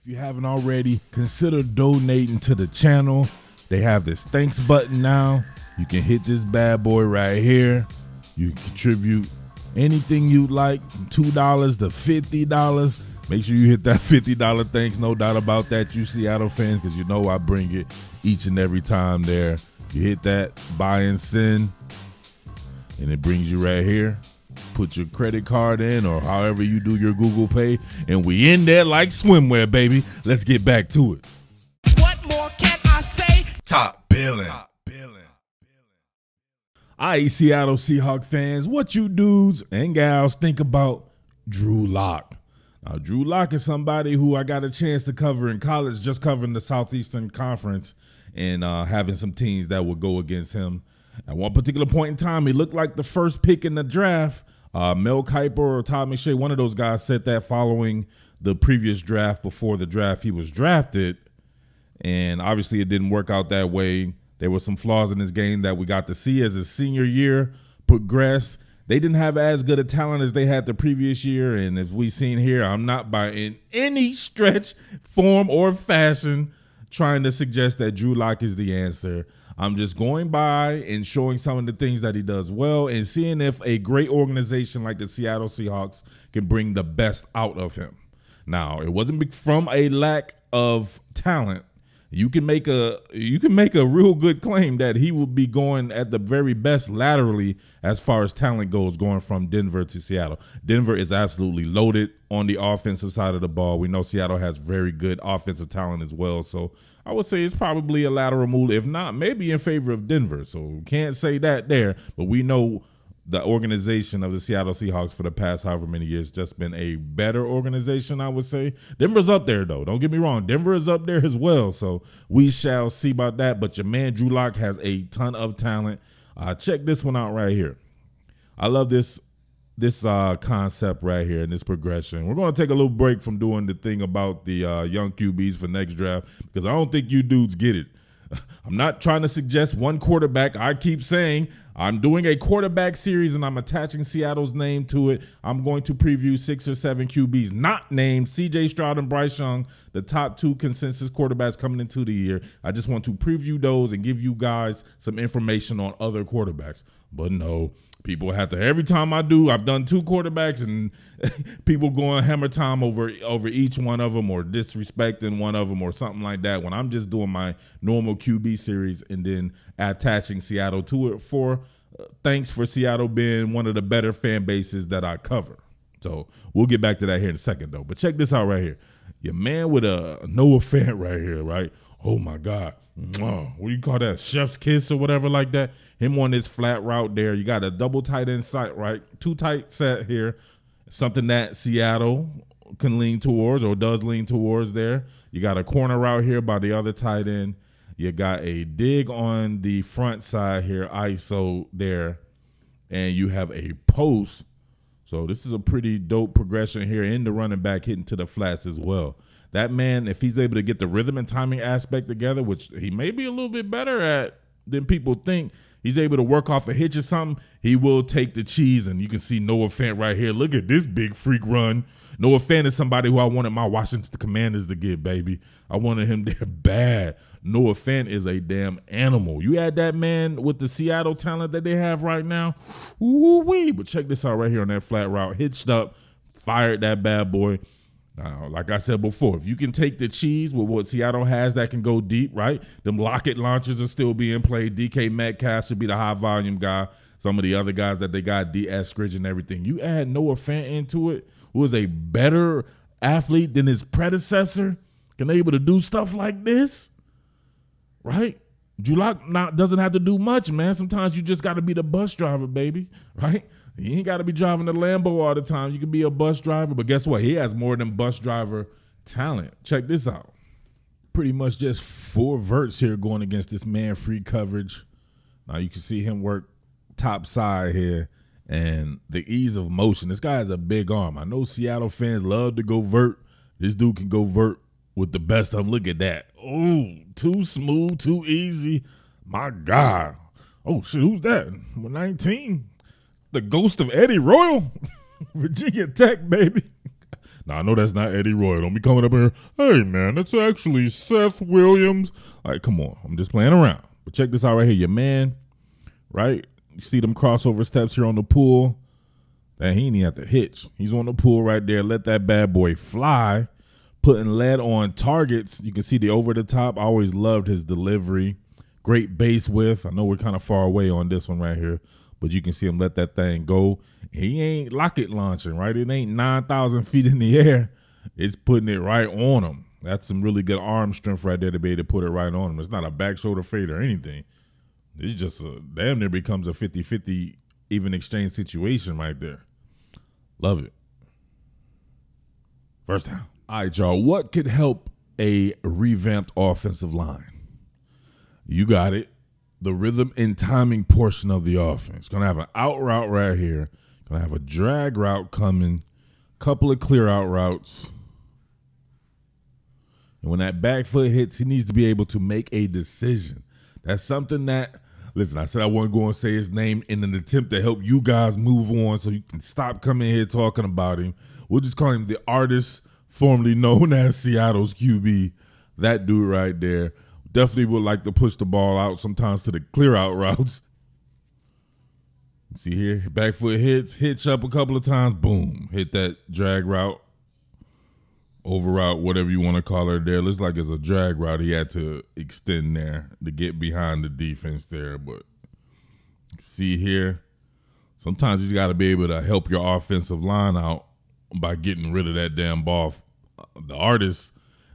If you haven't already, consider donating to the channel. They have this thanks button now. You can hit this bad boy right here. You can contribute anything you'd like, from $2 to $50. Make sure you hit that $50 thanks, no doubt about that, you Seattle fans, because you know I bring it each and every time there. You hit that buy and send, and it brings you right here. Put your credit card in or however you do your Google Pay, and we in there like swimwear, baby. Let's get back to it. What more can I say? Top Billin. All right, Seattle Seahawks fans, what you dudes and gals think about Drew Lock? Now, Drew Lock is somebody who I got a chance to cover in college, just covering the Southeastern Conference and having some teams that would go against him. At one particular point in time, he looked like the first pick in the draft. Mel Kiper or Todd McShay, one of those guys, said that following the previous draft, before the draft he was drafted. And obviously it didn't work out that way. There were some flaws in his game that we got to see as his senior year progressed. They didn't have as good a talent as they had the previous year. And as we've seen here, I'm not by in any stretch, form, or fashion trying to suggest that Drew Lock is the answer. I'm just going by and showing some of the things that he does well and seeing if a great organization like the Seattle Seahawks can bring the best out of him. Now, it wasn't from a lack of talent. You can make a real good claim that he will be going at the very best laterally as far as talent goes, going from Denver to Seattle. Denver is absolutely loaded on the offensive side of the ball. We know Seattle has very good offensive talent as well. So I would say it's probably a lateral move, if not maybe in favor of Denver. So can't say that there, but we know the organization of the Seattle Seahawks for the past however many years just been a better organization, I would say. Denver's up there, though. Don't get me wrong. Denver is up there as well, so we shall see about that. But your man Drew Lock has a ton of talent. Check this one out right here. I love this concept right here and this progression. We're going to take a little break from doing the thing about the young QBs for next draft because I don't think you dudes get it. I'm not trying to suggest one quarterback. I keep saying I'm doing a quarterback series and I'm attaching Seattle's name to it. I'm going to preview 6 or 7 QBs not named C.J. Stroud and Bryce Young, the top 2 consensus quarterbacks coming into the year. I just want to preview those and give you guys some information on other quarterbacks. But no, people have to, every time I do, I've done 2 quarterbacks and people going hammer time over each one of them or disrespecting one of them or something like that when I'm just doing my normal QB series and then attaching Seattle to it for thanks for Seattle being one of the better fan bases that I cover. So we'll get back to that here in a second, though. But check this out right here. Your man with a Noah Fant right here, right? Oh, my God. What do you call that? Chef's kiss or whatever like that. Him on this flat route there. You got a double tight end sight, right? 2 tight set here. Something that Seattle can lean towards or does lean towards there. You got a corner route here by the other tight end. You got a dig on the front side here, ISO there. And you have a post. So this is a pretty dope progression here in the running back hitting to the flats as well. That man, if he's able to get the rhythm and timing aspect together, which he may be a little bit better at than people think, he's able to work off a hitch or something, he will take the cheese. And you can see Noah Fant right here. Look at this big freak run. Noah Fant is somebody who I wanted my Washington Commanders to get, baby. I wanted him there bad. Noah Fant is a damn animal. You add that man with the Seattle talent that they have right now, ooh-wee. But check this out right here on that flat route. Hitched up, fired that bad boy. Now, like I said before, if you can take the cheese with what Seattle has that can go deep, right? Them rocket launchers are still being played. DK Metcalf should be the high-volume guy. Some of the other guys that they got, D.S. Scridge and everything. You add Noah Fant into it, who is a better athlete than his predecessor, can able to do stuff like this, right? Drew Lock doesn't have to do much, man. Sometimes you just got to be the bus driver, baby, right? You ain't got to be driving the Lambo all the time. You can be a bus driver, but guess what? He has more than bus driver talent. Check this out. Pretty much just 4 verts here going against this man-free coverage. Now you can see him work top side here and the ease of motion. This guy has a big arm. I know Seattle fans love to go vert. This dude can go vert with the best of them. Look at that. Oh, too smooth, too easy. My God. Oh, shit, who's that? 19? The ghost of Eddie Royal? Virginia Tech, baby. Now, I know that's not Eddie Roy. Don't be coming up here, hey, man, it's actually Seth Williams. All right, come on. I'm just playing around. But check this out right here. Your man, right? You see them crossover steps here on the pool? That he ain't even have to hitch. He's on the pool right there. Let that bad boy fly. Putting lead on targets. You can see the over the top. I always loved his delivery. Great base width. I know we're kind of far away on this one right here, but you can see him let that thing go. He ain't rocket launching, right? It ain't 9,000 feet in the air. It's putting it right on him. That's some really good arm strength right there to be able to put it right on him. It's not a back shoulder fade or anything. It's just a damn near becomes a 50-50 even exchange situation right there. Love it. First down. All right, y'all. What could help a revamped offensive line? You got it. The rhythm and timing portion of the offense. Going to have an out route right here. Going to have a drag route coming. Couple of clear out routes. And when that back foot hits, he needs to be able to make a decision. That's something that, listen, I said I wasn't going to say his name in an attempt to help you guys move on so you can stop coming here talking about him. We'll just call him the artist formerly known as Seattle's QB. That dude right there. Definitely would like to push the ball out sometimes to the clear out routes. See here, back foot hits, hitch up a couple of times, boom. Hit that drag route, over route, whatever you want to call it there. Looks like it's a drag route he had to extend there to get behind the defense there. But see here, sometimes you got to be able to help your offensive line out by getting rid of that damn ball. The artist,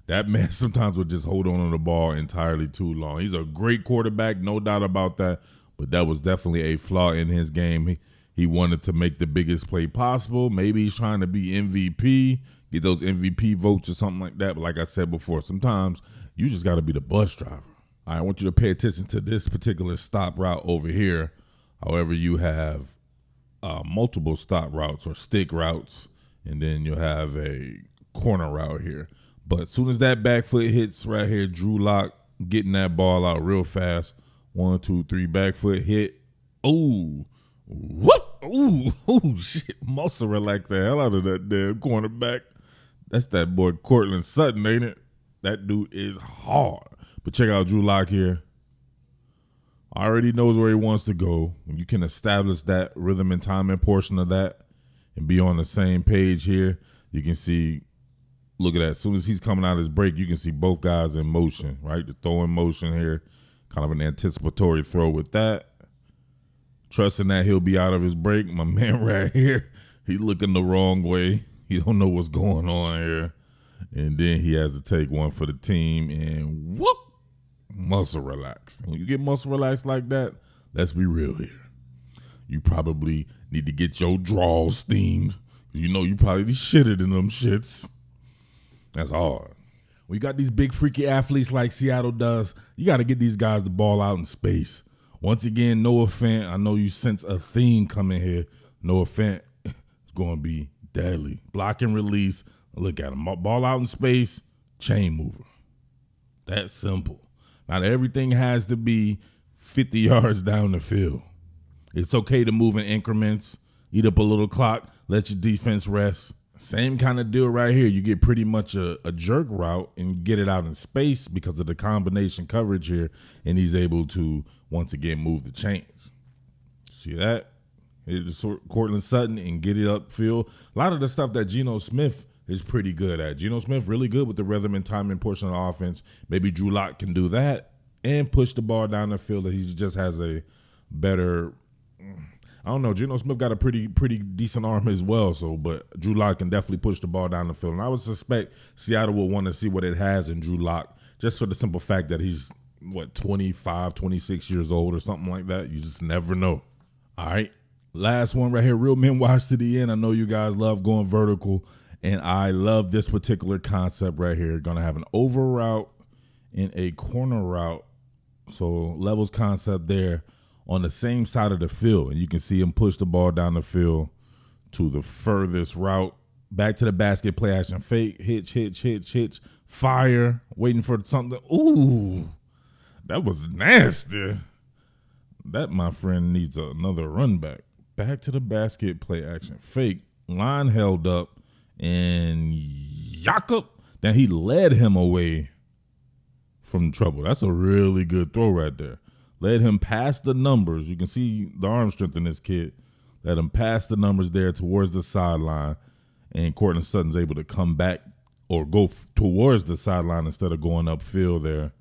that man sometimes would just hold on to the ball entirely too long. He's a great quarterback, no doubt about that, but that was definitely a flaw in his game. He wanted to make the biggest play possible. Maybe he's trying to be MVP, get those MVP votes or something like that. But like I said before, sometimes you just got to be the bus driver. All right, I want you to pay attention to this particular stop route over here. However, you have multiple stop routes or stick routes, and then you'll have a corner route here. But as soon as that back foot hits right here, Drew Lock getting that ball out real fast. 1, 2, 3, back foot hit. Ooh, whoop, ooh, shit. Muscle relax the hell out of that damn cornerback. That's that boy Cortland Sutton, ain't it? That dude is hard. But check out Drew Lock here. Already knows where he wants to go. When you can establish that rhythm and timing portion of that and be on the same page here, you can see, look at that. As soon as he's coming out of his break, you can see both guys in motion, right? The throw in motion here, kind of an anticipatory throw with that. Trusting that he'll be out of his break. My man right here, he's looking the wrong way. He don't know what's going on here. And then he has to take one for the team and whoop, muscle relax. When you get muscle relaxed like that, let's be real here. You probably need to get your draws steamed. You know you probably shitted in them shits. That's hard. When you got these big freaky athletes like Seattle does, you got to get these guys the ball out in space. Once again, Noah Fant, I know you sense a theme coming here. Noah Fant is going to be deadly. Block and release. Look at him. Ball out in space, chain mover. That's simple. Not everything has to be 50 yards down the field. It's okay to move in increments, eat up a little clock, let your defense rest. Same kind of deal right here. You get pretty much a jerk route and get it out in space because of the combination coverage here, and he's able to, once again, move the chains. See that? Hit the Cortland Sutton and get it upfield. A lot of the stuff that Geno Smith is pretty good at. Geno Smith really good with the rhythm and timing portion of the offense. Maybe Drew Lock can do that and push the ball down the field. That he just has a better, I don't know. Geno Smith got a pretty decent arm as well. So, but Drew Lock can definitely push the ball down the field. And I would suspect Seattle will want to see what it has in Drew Lock, just for the simple fact that he's 25, 26 years old or something like that. You just never know. All right, last one right here. Real men watch to the end. I know you guys love going vertical. And I love this particular concept right here. Going to have an over route and a corner route. So levels concept there on the same side of the field. And you can see him push the ball down the field to the furthest route. Back to the basket, play action, fake, hitch, fire, waiting for something. Ooh, that was nasty. That, my friend, needs another run back. Back to the basket, play action, fake, line held up. And Jakob, then he led him away from trouble. That's a really good throw right there. Led him past the numbers. You can see the arm strength in this kid. Let him pass the numbers there towards the sideline. And Courtland Sutton's able to come back or go towards the sideline instead of going upfield there.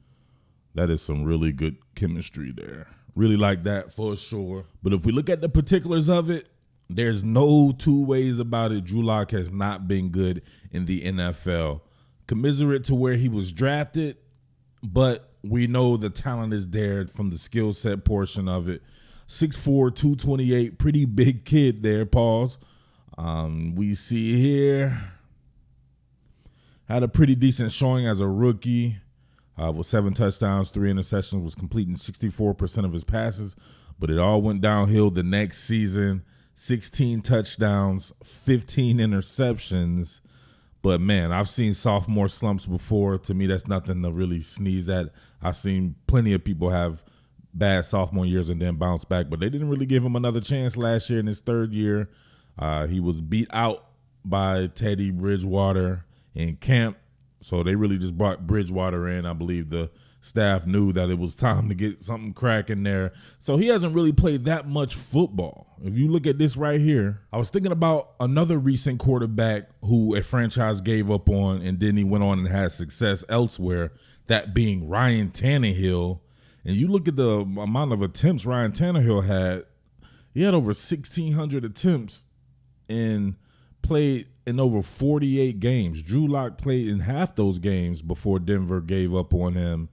That is some really good chemistry there. Really like that for sure. But if we look at the particulars of it, there's no two ways about it. Drew Lock has not been good in the NFL. Commiserate to where he was drafted, but we know the talent is there from the skill set portion of it. 6'4", 228, pretty big kid there, pause. We see here, had a pretty decent showing as a rookie with 7 touchdowns, 3 interceptions, was completing 64% of his passes, but it all went downhill the next season. 16 touchdowns, 15 interceptions. But, man, I've seen sophomore slumps before. To me, that's nothing to really sneeze at. I've seen plenty of people have bad sophomore years and then bounce back, but they didn't really give him another chance last year in his third year. He was beat out by Teddy Bridgewater in camp, so they really just brought Bridgewater in. I believe the staff knew that it was time to get something cracking there. So he hasn't really played that much football. If you look at this right here, I was thinking about another recent quarterback who a franchise gave up on and then he went on and had success elsewhere, that being Ryan Tannehill. And you look at the amount of attempts Ryan Tannehill had, he had over 1,600 attempts and played in over 48 games. Drew Lock played in half those games before Denver gave up on him.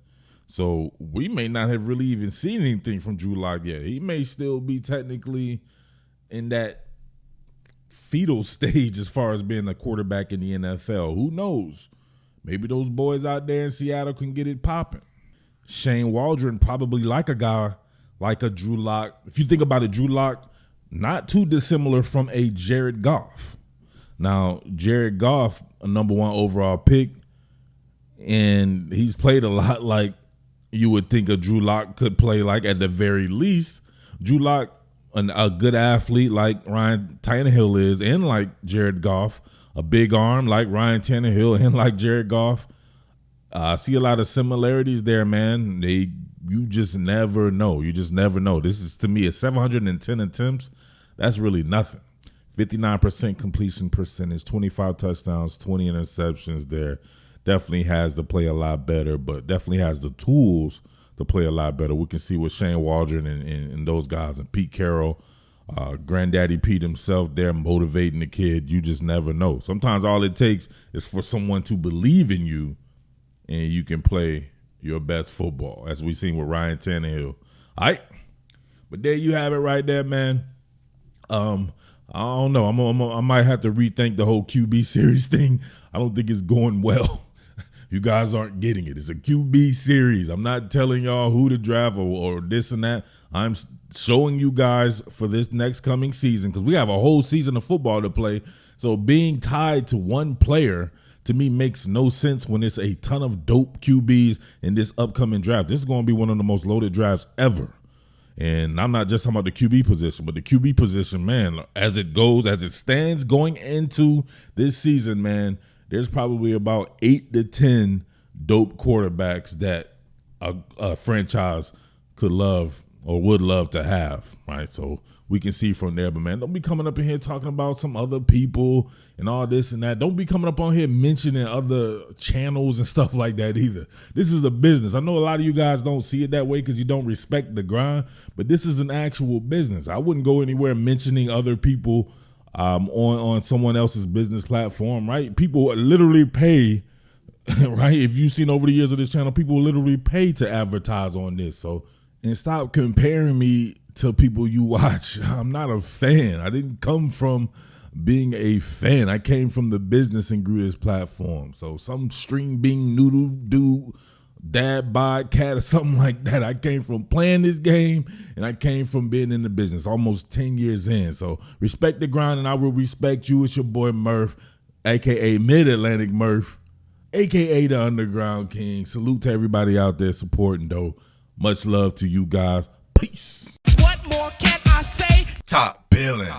So we may not have really even seen anything from Drew Lock yet. He may still be technically in that fetal stage as far as being a quarterback in the NFL. Who knows? Maybe those boys out there in Seattle can get it popping. Shane Waldron probably like a guy like a Drew Lock. If you think about it, Drew Lock, not too dissimilar from a Jared Goff. Now, Jared Goff, a number 1 overall pick, and he's played a lot like you would think a Drew Lock could play like at the very least. Drew Lock, a good athlete like Ryan Tannehill is, and like Jared Goff, a big arm like Ryan Tannehill and like Jared Goff. I see a lot of similarities there, man. You just never know. You just never know. This is, to me, a 710 attempts. That's really nothing. 59% completion percentage, 25 touchdowns, 20 interceptions there. Definitely has to play a lot better, but definitely has the tools to play a lot better. We can see with Shane Waldron and those guys and Pete Carroll, Granddaddy Pete himself there motivating the kid. You just never know. Sometimes all it takes is for someone to believe in you and you can play your best football, as we've seen with Ryan Tannehill. All right, but there you have it right there, man. I don't know. I might have to rethink the whole QB series thing. I don't think it's going well. You guys aren't getting it. It's a QB series. I'm not telling y'all who to draft or this and that. I'm showing you guys for this next coming season, because we have a whole season of football to play. So being tied to one player, to me, makes no sense when it's a ton of dope QBs in this upcoming draft. This is going to be one of the most loaded drafts ever. And I'm not just talking about the QB position, but the QB position, man, as it stands going into this season, man, there's probably about 8 to 10 dope quarterbacks that a franchise could love or would love to have, right? So we can see from there. But, man, don't be coming up in here talking about some other people and all this and that. Don't be coming up on here mentioning other channels and stuff like that either. This is a business. I know a lot of you guys don't see it that way because you don't respect the grind, but this is an actual business. I wouldn't go anywhere mentioning other people on someone else's business platform, right? People literally pay, right? If you've seen over the years of this channel, people literally pay to advertise on this. So, and stop comparing me to people you watch. I'm not a fan. I didn't come from being a fan. I came from the business and grew this platform. So some string bean noodle dude, dad bod cat or something like that. I came from playing this game and I came from being in the business almost 10 years in. So respect the grind and I will respect you. It's your boy Murph, a.k.a. Mid-Atlantic Murph, a.k.a. the Underground King. Salute to everybody out there supporting, though. Much love to you guys. Peace. What more can I say? Top Billin.